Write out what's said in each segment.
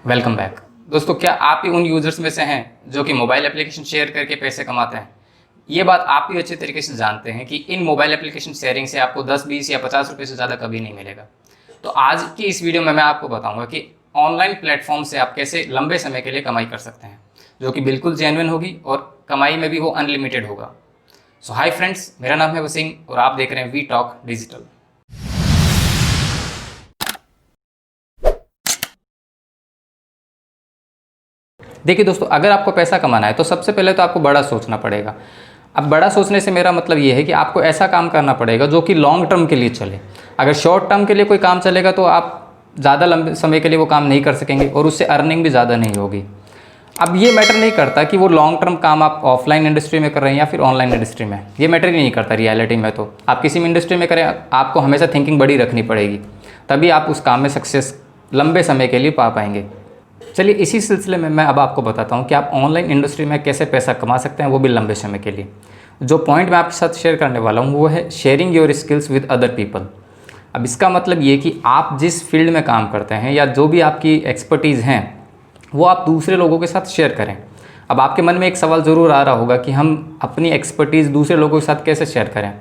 Welcome back. दोस्तों, क्या आप भी उन यूज़र्स में से हैं जो कि मोबाइल एप्लीकेशन शेयर करके पैसे कमाते हैं? ये बात आप भी अच्छे तरीके से जानते हैं कि इन मोबाइल एप्लीकेशन शेयरिंग से आपको 10, 20 या 50 रुपये से ज़्यादा कभी नहीं मिलेगा। तो आज की इस वीडियो में मैं आपको बताऊंगा कि ऑनलाइन प्लेटफॉर्म से आप कैसे लंबे समय के लिए कमाई कर सकते हैं, जो कि बिल्कुल जेन्युइन होगी और कमाई में भी वो अनलिमिटेड होगा। सो हाय फ्रेंड्स, मेरा नाम है वसीम और आप देख रहे हैं वी टॉक डिजिटल। देखिए दोस्तों, अगर आपको पैसा कमाना है तो सबसे पहले तो आपको बड़ा सोचना पड़ेगा। अब बड़ा सोचने से मेरा मतलब ये है कि आपको ऐसा काम करना पड़ेगा जो कि लॉन्ग टर्म के लिए चले। अगर शॉर्ट टर्म के लिए कोई काम चलेगा तो आप ज़्यादा लंबे समय के लिए वो काम नहीं कर सकेंगे और उससे अर्निंग भी ज़्यादा नहीं होगी। अब ये मैटर नहीं करता कि वो लॉन्ग टर्म काम आप ऑफलाइन इंडस्ट्री में कर रहे हैं या फिर ऑनलाइन इंडस्ट्री में, ये मैटर ही नहीं करता रियलिटी में। तो आप किसी भी इंडस्ट्री में करें, आपको हमेशा थिंकिंग बड़ी रखनी पड़ेगी, तभी आप उस काम में सक्सेस लंबे समय के लिए पा पाएंगे। चलिए इसी सिलसिले में मैं अब आपको बताता हूँ कि आप ऑनलाइन इंडस्ट्री में कैसे पैसा कमा सकते हैं, वो भी लंबे समय के लिए। जो पॉइंट मैं आपके साथ शेयर करने वाला हूँ वो है sharing your skills with other people. अब इसका मतलब ये कि आप जिस फील्ड में काम करते हैं या जो भी आपकी एक्सपर्टीज़ हैं वो आप दूसरे लोगों के साथ शेयर करें। अब आपके मन में एक सवाल ज़रूर आ रहा होगा कि हम अपनी एक्सपर्टीज़ दूसरे लोगों के साथ कैसे शेयर करें।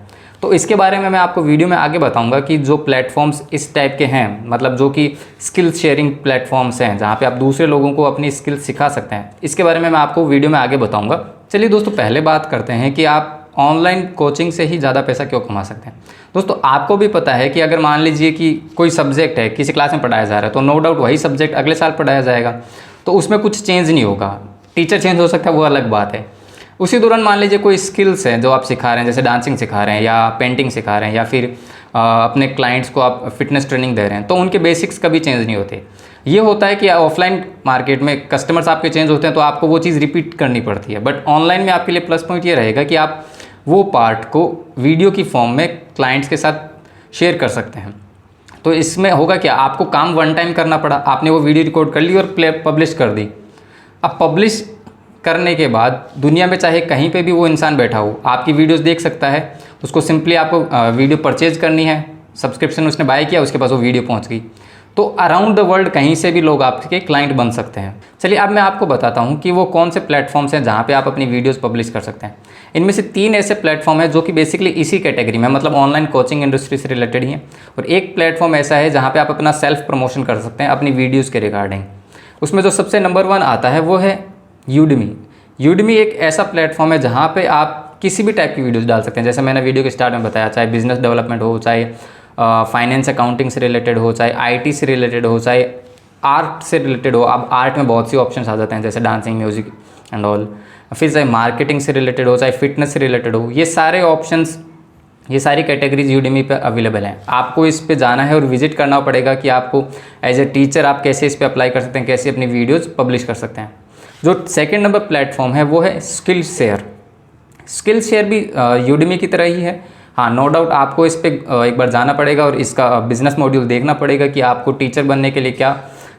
तो इसके बारे में मैं आपको वीडियो में आगे बताऊंगा कि जो प्लेटफॉर्म्स इस टाइप के हैं, मतलब जो कि स्किल शेयरिंग प्लेटफॉर्म्स हैं जहाँ पे आप दूसरे लोगों को अपनी स्किल सिखा सकते हैं, इसके बारे में मैं आपको वीडियो में आगे बताऊंगा। चलिए दोस्तों, पहले बात करते हैं कि आप ऑनलाइन कोचिंग से ही ज़्यादा पैसा क्यों कमा सकते हैं। दोस्तों, आपको भी पता है कि अगर मान लीजिए कि कोई सब्जेक्ट है किसी क्लास में पढ़ाया जा रहा है तो नो डाउट वही सब्जेक्ट अगले साल पढ़ाया जाएगा, तो उसमें कुछ चेंज नहीं होगा। टीचर चेंज हो सकता है, वो अलग बात है। उसी दौरान मान लीजिए कोई स्किल्स हैं जो आप सिखा रहे हैं, जैसे डांसिंग सिखा रहे हैं या पेंटिंग सिखा रहे हैं या फिर अपने क्लाइंट्स को आप फिटनेस ट्रेनिंग दे रहे हैं, तो उनके बेसिक्स कभी चेंज नहीं होते। ये होता है कि ऑफलाइन मार्केट में कस्टमर्स आपके चेंज होते हैं तो आपको वो चीज़ रिपीट करनी पड़ती है, बट ऑनलाइन में आपके लिए प्लस पॉइंट ये रहेगा कि आप वो पार्ट को वीडियो की फॉर्म में क्लाइंट्स के साथ शेयर कर सकते हैं। तो इसमें होगा क्या, आपको काम वन टाइम करना पड़ा, आपने वो वीडियो रिकॉर्ड कर ली और पब्लिश कर दी। अब पब्लिश करने के बाद दुनिया में चाहे कहीं पे भी वो इंसान बैठा हो आपकी वीडियोस देख सकता है। उसको सिंपली आपको वीडियो परचेज करनी है, सब्सक्रिप्शन उसने बाय किया, उसके पास वो वीडियो पहुंच गई। तो अराउंड द वर्ल्ड कहीं से भी लोग आपके क्लाइंट बन सकते हैं। चलिए अब मैं आपको बताता हूं कि वो कौन से प्लेटफॉर्म्स हैं जहां पे आप अपनी वीडियोस पब्लिश कर सकते हैं। इनमें से 3 ऐसे प्लेटफॉर्म हैं जो कि बेसिकली इसी कैटेगरी में, मतलब ऑनलाइन कोचिंग इंडस्ट्री से रिलेटेड ही हैं। और एक प्लेटफॉर्म ऐसा है जहाँ पर आप अपना सेल्फ प्रमोशन कर सकते हैं अपनी वीडियोज़ के रिगार्डिंग। उसमें जो सबसे नंबर 1 आता है वो है यूडमी। यूडमी एक ऐसा प्लेटफॉर्म है जहाँ पे आप किसी भी टाइप की वीडियोस डाल सकते हैं। जैसे मैंने वीडियो के स्टार्ट में बताया, चाहे बिजनेस डेवलपमेंट हो, चाहे फाइनेंस अकाउंटिंग से रिलेटेड हो, चाहे आईटी से रिलेटेड हो, चाहे आर्ट से रिलेटेड हो। अब आर्ट में बहुत सी ऑप्शंस आ जाते हैं जैसे डांसिंग, म्यूजिक एंड ऑल। फिर चाहे मार्केटिंग से रिलेटेड हो, चाहे फिटनेस से रिलेटेड हो, ये सारे ऑप्शंस, ये सारी कैटेगरीज यूडमी पे अवेलेबल हैं। आपको इस पे जाना है और विजिट करना पड़ेगा कि आपको एज ए टीचर आप कैसे इस पे अप्लाई कर सकते हैं, कैसे अपनी वीडियोज़ पब्लिश कर सकते हैं। जो सेकंड नंबर प्लेटफॉर्म है वो है स्किल शेयर। स्किल शेयर भी यूडमी की तरह ही है। हाँ, नो डाउट आपको इस पर एक बार जाना पड़ेगा और इसका बिजनेस मॉड्यूल देखना पड़ेगा कि आपको टीचर बनने के लिए क्या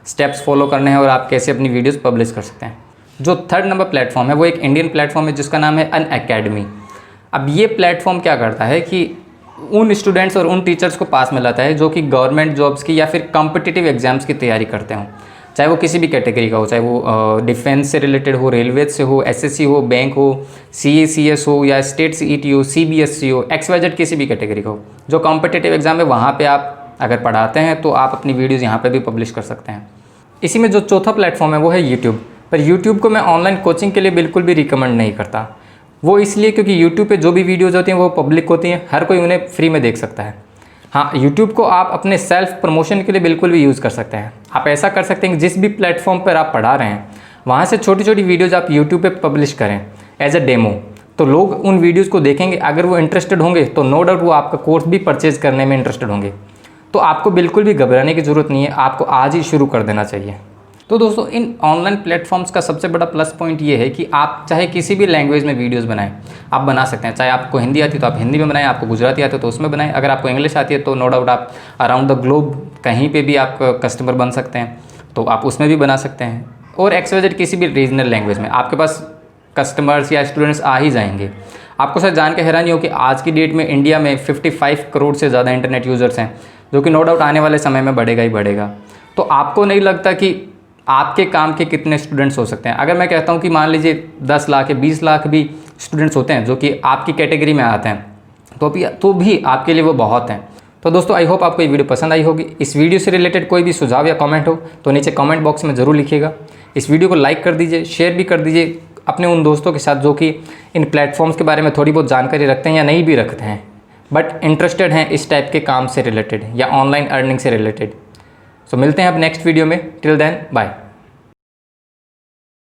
स्टेप्स फॉलो करने हैं और आप कैसे अपनी वीडियोज़ पब्लिश कर सकते हैं। जो थर्ड नंबर प्लेटफॉर्म है वो एक इंडियन प्लेटफॉर्म है जिसका नाम है अनअकैडमी। अब ये प्लेटफॉर्म क्या करता है कि उन स्टूडेंट्स और उन टीचर्स को पास में लाता है जो कि गवर्नमेंट जॉब्स की या फिर कॉम्पिटिटिव एग्जाम्स की तैयारी करते हों, चाहे वो किसी भी कैटेगरी का हो, चाहे वो डिफेंस से रिलेटेड हो, रेलवेज से हो, एसएससी हो, बैंक हो, सीएसीएस हो या स्टेट सीईटी हो, सीबीएसई हो, XYZ किसी भी कैटेगरी का हो। जो कॉम्पिटिटिव एग्जाम है वहाँ पे आप अगर पढ़ाते हैं तो आप अपनी वीडियोज़ यहाँ पे भी पब्लिश कर सकते हैं। इसी में जो चौथा प्लेटफॉर्म है वो है यूट्यूब। पर यूट्यूब को मैं ऑनलाइन कोचिंग के लिए बिल्कुल भी रिकमेंड नहीं करता। वो इसलिए क्योंकि यूट्यूब पे जो भी वीडियोज़ होती हैं वो पब्लिक होती हैं, हर कोई उन्हें फ्री में देख सकता है। हाँ, यूट्यूब को आप अपने सेल्फ प्रमोशन के लिए बिल्कुल भी यूज़ कर सकते हैं। आप ऐसा कर सकते हैं कि जिस भी प्लेटफॉर्म पर आप पढ़ा रहे हैं वहाँ से छोटी छोटी वीडियोज़ आप यूट्यूब पे पब्लिश करें एज अ डेमो। तो लोग उन वीडियोज़ को देखेंगे, अगर वो इंटरेस्टेड होंगे तो नो डाउट वो आपका कोर्स भी परचेज़ करने में इंटरेस्टेड होंगे। तो आपको बिल्कुल भी घबराने की ज़रूरत नहीं है, आपको आज ही शुरू कर देना चाहिए। तो दोस्तों, इन ऑनलाइन प्लेटफॉर्म्स का सबसे बड़ा प्लस पॉइंट ये है कि आप चाहे किसी भी लैंग्वेज में वीडियोस बनाएं, आप बना सकते हैं। चाहे आपको हिंदी आती है तो आप हिंदी में बनाएं, आपको गुजराती आती है तो उसमें बनाएं, अगर आपको इंग्लिश आती है तो नो डाउट आप अराउंड द ग्लोब कहीं पे भी आप कस्टमर बन सकते हैं, तो आप उसमें भी बना सकते हैं। और XYZ किसी भी रीजनल लैंग्वेज में आपके पास कस्टमर्स या स्टूडेंट्स आ ही जाएंगे। आपको शायद जान के हैरानी हो कि आज की डेट में इंडिया में 55 करोड़ से ज़्यादा इंटरनेट यूज़र्स हैं, जो कि नो डाउट आने वाले समय में बढ़ेगा ही बढ़ेगा। तो आपको नहीं लगता कि आपके काम के कितने स्टूडेंट्स हो सकते हैं। अगर मैं कहता हूँ कि मान लीजिए 10 लाख या 20 लाख भी स्टूडेंट्स होते हैं जो कि आपकी कैटेगरी में आते हैं, तो भी आपके लिए वो बहुत हैं। तो दोस्तों आई होप आपको ये वीडियो पसंद आई होगी। इस वीडियो से रिलेटेड कोई भी सुझाव या कमेंट हो तो नीचे कमेंट बॉक्स में ज़रूर लिखिएगा। इस वीडियो को लाइक कर दीजिए, शेयर भी कर दीजिए अपने उन दोस्तों के साथ जो कि इन प्लेटफॉर्म्स के बारे में थोड़ी बहुत जानकारी रखते हैं या नहीं भी रखते हैं, बट इंटरेस्टेड हैं इस टाइप के काम से रिलेटेड या ऑनलाइन अर्निंग से रिलेटेड। सो मिलते हैं अब नेक्स्ट वीडियो में। Till then bye.